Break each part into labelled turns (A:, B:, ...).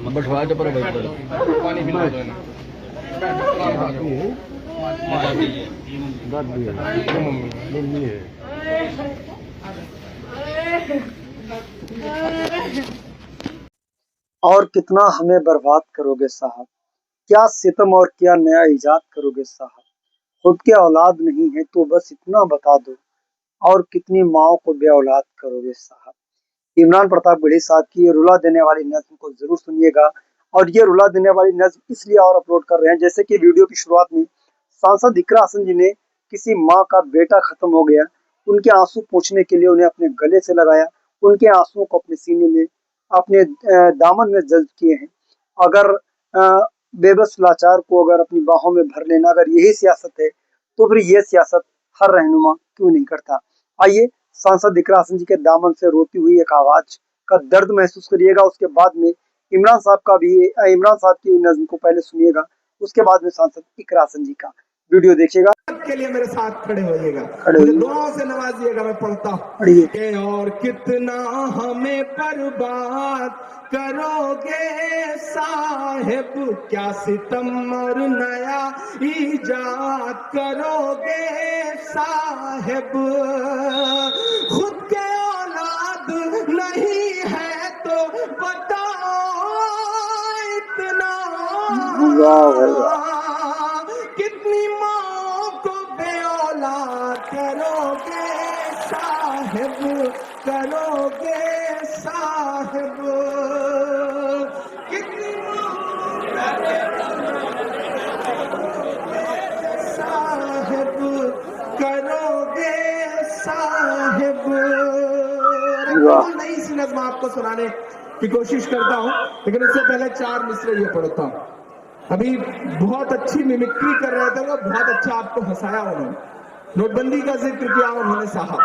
A: बैठवा जो पर पानी पिला दो ना मम्मी है
B: और कितना हमें बर्बाद करोगे साहब, क्या सितम और क्या नया इजाद करोगे साहब। खुद के औलाद नहीं है तो बस इतना बता दो, और कितनी माओ को बे औलाद करोगे साहब। इमरान प्रताप गढ़ी साहब की ये रुला देने वाली नज्म को जरूर सुनिएगा। और ये रुला देने वाली नज्म इसलिए और अपलोड कर रहे हैं, जैसे कि वीडियो की शुरुआत में सांसद इकरा हसन जी ने किसी माँ का बेटा खत्म हो गया, उनके आंसू पोंछने के लिए उन्हें अपने गले से लगाया, उनके आंसुओं को अपने सीने में, अपने दामन में जज्ब किए हैं। अगर बेबस लाचार को अगर अपनी बाहों में भर लेना अगर यही सियासत है, तो फिर ये सियासत हर रहनुमा क्यों नहीं करता। आइए सांसद इकरा हसन जी के दामन से रोती हुई एक आवाज का दर्द महसूस करिएगा। उसके बाद में इमरान साहब की नज्म को पहले सुनिएगा, उसके बाद में सांसद इकरा हसन जी का वीडियो देखिएगा।
C: के लिए मेरे साथ खड़े होइएगा,
B: मुझे
C: दुआओं से नवाजिएगा। मैं पढ़ता
B: पढ़िए।
C: और कितना हमें बर्बाद करोगे साहिब, क्या सितम और नया इजाद करोगे साहिब। खुद के औलाद नहीं है तो बताओ इतना, कितनी माँ को बेऔलाद करोगे साहिब, करोगे साहिब। कितनी साहिब करोगे साहिब। नई सी नज़्म आपको सुनाने की कोशिश करता हूँ, लेकिन उससे पहले 4 मिसरे ये पढ़ता हूँ। अभी बहुत अच्छी मिमिक्री कर रहे थे वो, बहुत अच्छा आपको हंसाया उन्होंने, नोटबंदी का जिक्र किया उन्होंने साहब।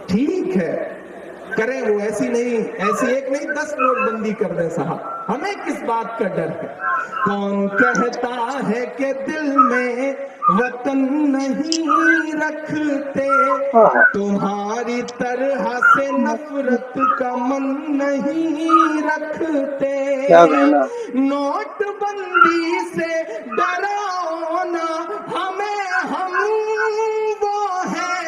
C: ठीक है, करें वो, ऐसी नहीं, ऐसी एक नहीं 10 नोटबंदी कर दें साहब, हमें किस बात का डर है। कौन कहता है कि दिल में वतन नहीं रखते, तुम्हारी तरह से नफरत का मन नहीं रखते। नोटबंदी से डराओ ना हमें, हम वो हैं,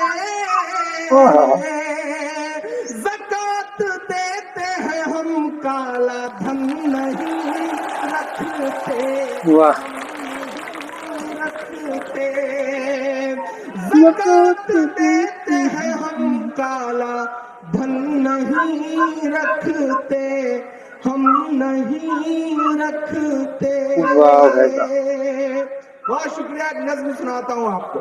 C: ज़कात देते हैं हम, काला धन नहीं रखते, ज़कात देते हैं हम, काला धन नहीं रखते, हम नहीं रखते। बहुत शुक्रिया। नज़्म सुनाता हूँ आपको,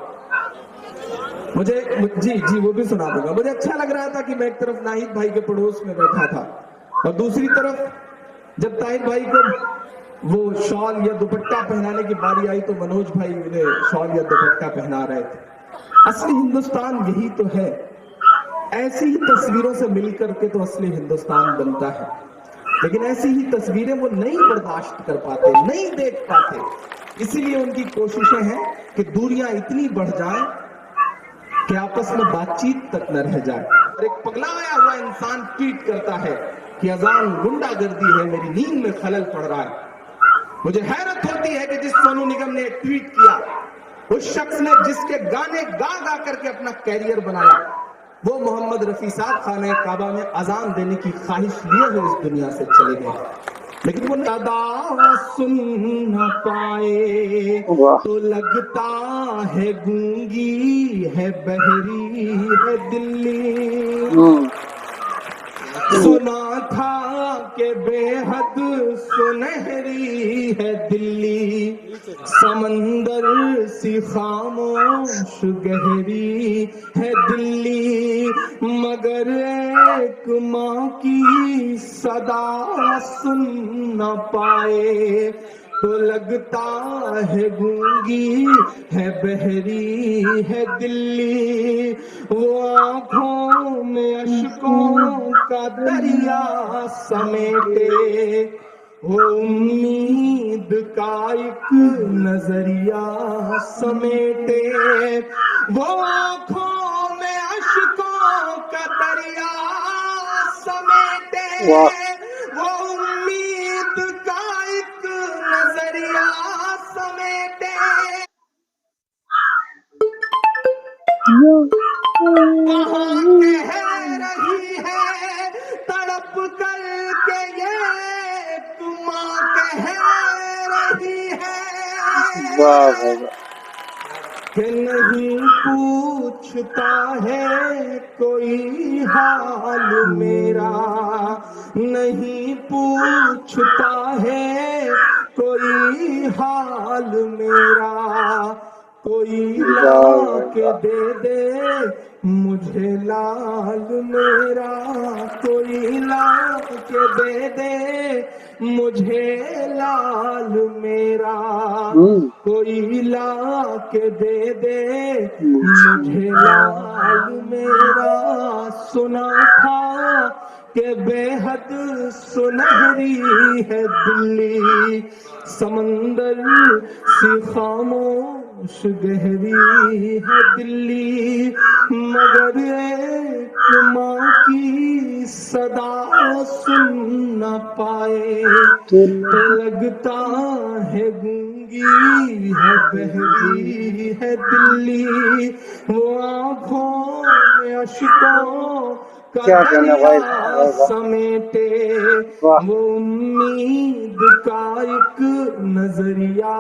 C: मुझे जी वो भी सुना दूंगा। मुझे अच्छा लग रहा था कि मैं एक तरफ नाहिद भाई के पड़ोस में बैठा था और दूसरी तरफ जब ताहिर भाई को वो शॉल या दुपट्टा पहनाने की बारी आई तो मनोज भाई उन्हें शॉल या दुपट्टा पहना रहे थे। असली हिंदुस्तान यही तो है, ऐसी ही तस्वीरों से मिलकर के तो असली हिंदुस्तान बनता है। लेकिन ऐसी ही तस्वीरें वो नहीं बर्दाश्त कर पाते, नहीं देख पाते, इसीलिए उनकी कोशिशें हैं कि दूरियां इतनी बढ़ जाएं कि आपस में बातचीत तक न रह जाए। और एक पगलाया हुआ इंसान ट्वीट करता है कि अजान गुंडागर्दी है, मेरी नींद में खलल पड़ रहा है। मुझे हैरत होती है कि जिस सोनू निगम ने ट्वीट किया, उस शख्स ने जिसके गाने गा गा करके अपना कैरियर बनाया, वो मोहम्मद रफी साहब खाने काबा में अजान देने की ख्वाहिश लिए हुए इस दुनिया से चले गए। लेकिन वो अदा सुन न पाए तो लगता है गूंगी है, बहरी है दिल्ली। सुना था कि बेहद सुनहरी है दिल्ली, समंदर सी खामोश गहरी है दिल्ली। मगर एक माँ की सदा सुन न पाए तो लगता है गूंगी है, बहरी है दिल्ली। वो आंखों में अश्कों का दरिया समेटे, वो उम्मीद का एक नजरिया समेटे, वो आंखों में अश्कों का दरिया समेटे,
B: वाह
C: वो उम्मीद का एक नजरिया समेटे। वहाँ कह रही है तड़प कर के ये माँ कह रही है
B: वाह वाह
C: कि नहीं पूछता है कोई हाल मेरा, नहीं पूछता है कोई हाल मेरा, कोई ला के दे दे मुझे लाल मेरा, कोई ला के दे दे मुझे लाल मेरा, कोई ला के दे दे मुझे लाल मेरा। सुना था कि बेहद सुनहरी है दिल्ली, समंदर सी खामोश गहरी है दिल्ली, मगर एक माँ की सदा सुन न पाए तो लगता है गूंगी है बहरी है दिल्ली, वो आंखों में अश्कों का
B: क्या कहना भाई,
C: दरिया समेटे,
B: वाह
C: वो उम्मीद का एक नजरिया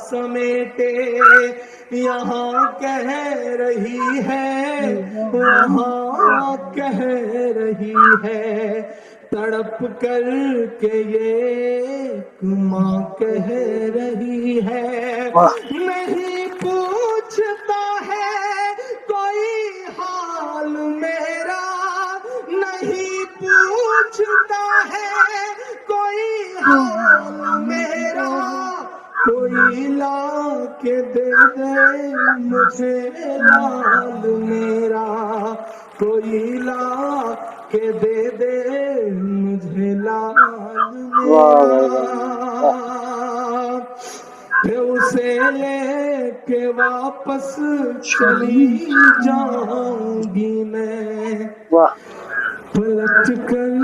C: समेटे, यहाँ कह रही है वहाँ कह रही है, तड़प कर के ये माँ कह रही है।
B: वाह
C: नहीं पूछता है कोई हाल मेरा, नहीं पूछता है कोई हाल मेरा, कोई ला के दे दे मुझे लाल मेरा, कोई ला के दे दे मुझे लाल मेरा। फिर उसे लेके वापस चली जाऊंगी मैं,
B: वाह
C: पलट कर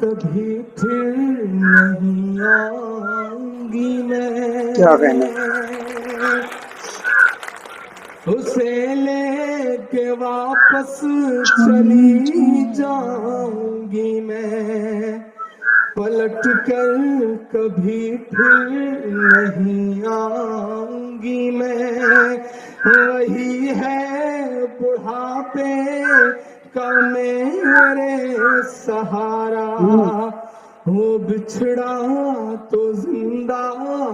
C: कभी फिर नहीं आऊंगी मैं।
B: क्या कहना,
C: उसे लेके वापस चली जाऊंगी मैं, पलट कर कभी फिर नहीं आऊंगी मैं। वही है बुढ़ापे का मेरे सहारा, वो बिछड़ा तो जिंदा।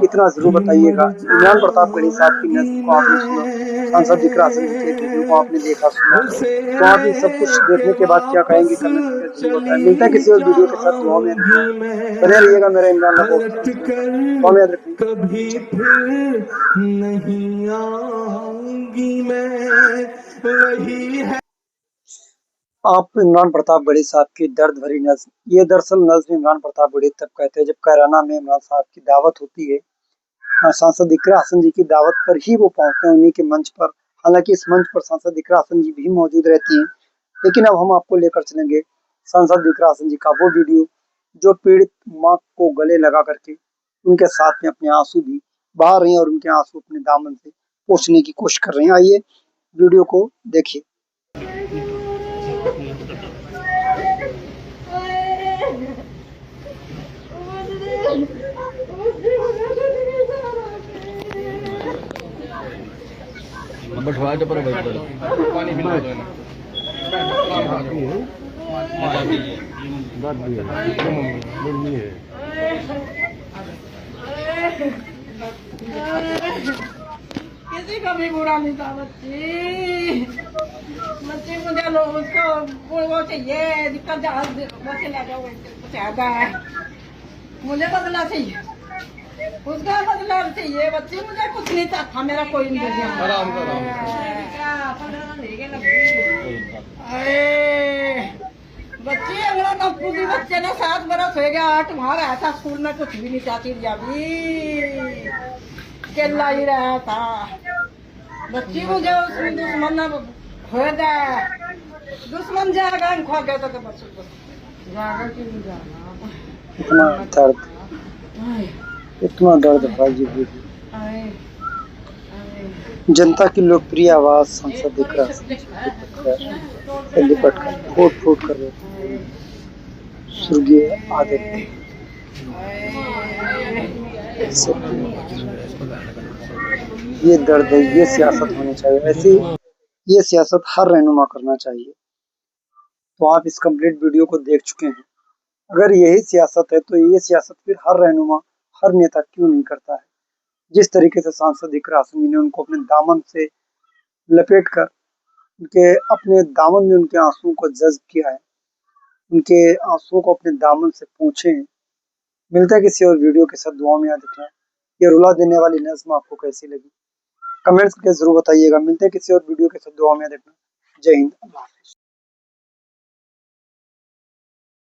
B: इतना जरूर बताइएगा, इमरान प्रतापगढ़ी साहब की नज़्म को आपने सुना, सांसद जिक्र हासिल के वीडियो को आपने देखा सुना, तो आप ये सब कुछ देखने के बाद क्या कहेंगे कमेंट करके जरूर बताएं। मिलता है किसी और वीडियो के साथ, दुआ में बने रहिएगा। मेरा इमरान दुआ में याद रखिए।
C: कभी फिर नहीं आऊंगी मैं, वही है।
B: आप इमरान प्रतापगढ़ी साहब की दर्द भरी नज़्म, ये दरअसल नज़्म इमरान प्रतापगढ़ी तब कहते हैं जब कैराना में इमरान साहब की दावत होती है। सांसद इकरा हसन जी की दावत पर ही वो पहुंचते हैं, उन्हीं के मंच पर। हालांकि इस मंच पर सांसद इकरा हसन जी भी मौजूद रहती हैं, लेकिन अब हम आपको लेकर चलेंगे सांसद इकरा हसन जी का वो वीडियो जो पीड़ित माँ को गले लगा करके उनके साथ में अपने आंसू भी बहा रही हैं और उनके आंसू अपने दामन से पोंछने की कोशिश कर रही हैं। आइए वीडियो को देखिए।
A: बैठवा के पर बैठ दो, पानी पिला दो ना।
D: किसी का भी बुरा नहीं था बच्ची, बच्ची मुझे लोग उसको वो चाहिए दिक्कत बच्चे ले जाओ चाहता है, मुझे बदला चाहिए, उसका बदला चाहिए। बच्ची मुझे कुछ नहीं था, मेरा कोई नहीं दिया।
A: आराम करो।
D: बच्ची अगला नौकरी की बच्चे ने 7 बरस हो गया, 8 वहाँ रहा था स्कूल में, कुछ भी नहीं चाहती थी अभी, चिल्ला ही रहा था। बच्ची मुझे उसमें दुश्मन न हो जाए, दुश्मन जाएगा खा गया तो बस जाएगा कि नहीं जाना।
B: इतना दर्द,
D: आए,
B: इतना दर्द भाई जी वीडियो।
D: आए, आए।
B: जनता की लोकप्रिय आवाज सांसद इकरा से लिपट कर फूट फूट कर रहे थे स्वर्गीय आदित्य। ये दर्द है, ये सियासत होनी चाहिए ऐसी, ये सियासत हर रहनुमा करना चाहिए। तो आप इस कंप्लीट वीडियो को देख चुके हैं। अगर यही सियासत है तो ये सियासत फिर हर रहनुमा, हर नेता क्यों नहीं करता है। जिस तरीके से सांसद इकरा हसन जी ने उनको अपने दामन से लपेट कर उनके अपने दामन में उनके आंसुओं को जज्ब किया है, उनके आंसुओं को अपने दामन से पोंछे हैं। मिलता है किसी और वीडियो के साथ, दुआ में याद रखना। ये रुला देने वाली नज़्म आपको कैसी लगी कमेंट्स करके जरूर बताइएगा। मिलते हैं किसी और वीडियो के साथ, दुआ में याद रखना। जय हिंद, अल्लाह हाफिज़।